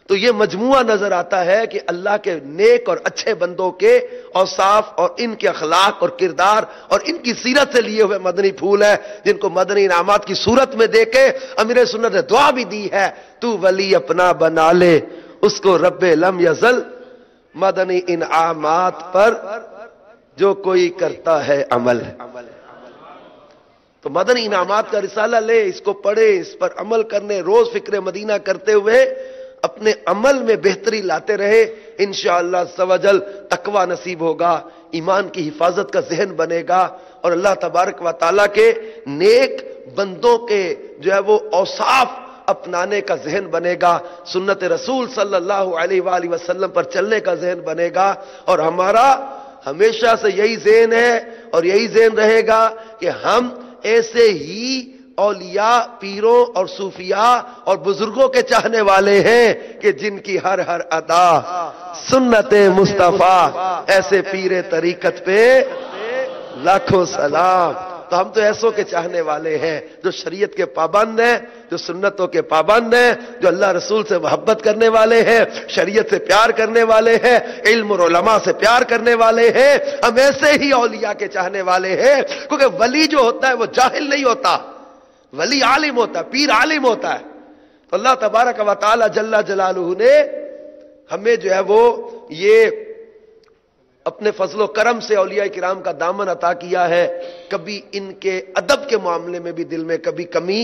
تو یہ مجموعہ نظر آتا ہے کہ اللہ کے نیک اور اچھے بندوں کے اوصاف اور ان کے اخلاق اور کردار اور ان کی سیرت سے لیے ہوئے مدنی پھول ہے، جن کو مدنی انعامات کی صورت میں دے کے امیر سنت نے دعا بھی دی ہے، تو ولی اپنا بنا لے اس کو رب لم یزل مدنی انعامات پر جو کوئی کرتا ہے عمل. تو مدنی انعامات کا رسالہ لے، اس کو پڑھے، اس پر عمل کرنے، روز فکر مدینہ کرتے ہوئے اپنے عمل میں بہتری لاتے رہے. انشاءاللہ عز و جل تقوی نصیب ہوگا، ایمان کی حفاظت کا ذہن بنے گا اور اللہ تبارک و تعالیٰ کے نیک بندوں کے جو ہے وہ اوصاف اپنانے کا ذہن بنے گا، سنت رسول صلی اللہ علیہ وآلہ وسلم پر چلنے کا ذہن بنے گا. اور ہمارا ہمیشہ سے یہی ذہن ہے اور یہی ذہن رہے گا کہ ہم ایسے ہی اولیاء، پیروں اور صوفیاء اور بزرگوں کے چاہنے والے ہیں کہ جن کی ہر ادا سنت مصطفیٰ، ایسے پیر طریقت پہ لاکھوں سلام. تو ہم تو ایسوں کے چاہنے والے ہیں جو شریعت کے پابند ہیں، جو سنتوں کے پابند ہیں، جو اللہ رسول سے محبت کرنے والے ہیں، شریعت سے پیار کرنے والے ہیں، علم اور علماء سے پیار کرنے والے ہیں. ہم ایسے ہی اولیاء کے چاہنے والے ہیں، کیونکہ ولی جو ہوتا ہے وہ جاہل نہیں ہوتا، ولی عالم ہوتا ہے، پیر عالم ہوتا ہے. تو اللہ تبارک و تعالی جل جلالہ نے ہمیں جو ہے وہ یہ اپنے فضل و کرم سے اولیاء کرام کا دامن عطا کیا ہے. کبھی ان کے ادب کے معاملے میں بھی دل میں کبھی کمی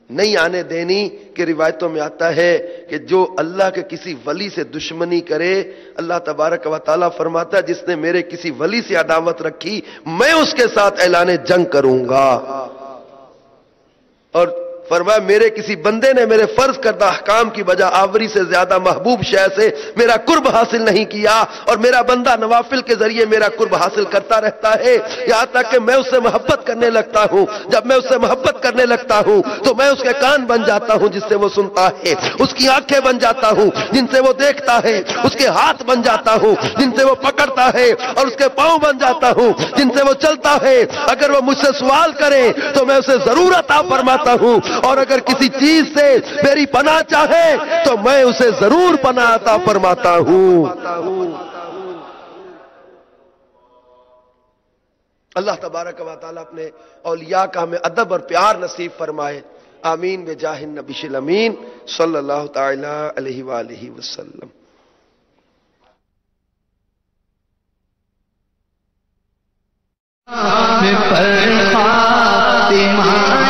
نہیں آنے دینی. کہ روایتوں میں آتا ہے کہ جو اللہ کے کسی ولی سے دشمنی کرے، اللہ تبارک و تعالیٰ فرماتا ہے جس نے میرے کسی ولی سے عداوت رکھی میں اس کے ساتھ اعلان جنگ کروں گا. اور فرمایا میرے کسی بندے نے میرے فرض کردہ احکام کی بجا آوری سے زیادہ محبوب شے سے میرا قرب حاصل نہیں کیا، اور میرا بندہ نوافل کے ذریعے میرا قرب حاصل کرتا رہتا ہے یہاں تک کہ میں اس سے محبت کرنے لگتا ہوں. جب میں اس سے محبت کرنے لگتا ہوں تو میں اس کے کان بن جاتا ہوں جس سے وہ سنتا ہے، اس کی آنکھیں بن جاتا ہوں جن سے وہ دیکھتا ہے، اس کے ہاتھ بن جاتا ہوں جن سے وہ پکڑتا ہے، اور اس کے پاؤں بن جاتا ہوں جن سے وہ چلتا ہے. اگر وہ مجھ سے سوال کرے تو میں اسے ضرور عطا فرماتا ہوں، اور اگر کسی چیز سے میری پناہ چاہے تو میں اسے ضرور پناہ عطا فرماتا ہوں. اللہ تبارک و تعالیٰ اپنے اولیاء کا ہمیں ادب اور پیار نصیب فرمائے. آمین بجاہ النبی الامین صلی اللہ تعالی علیہ وآلہ وسلم. پر فاطمہ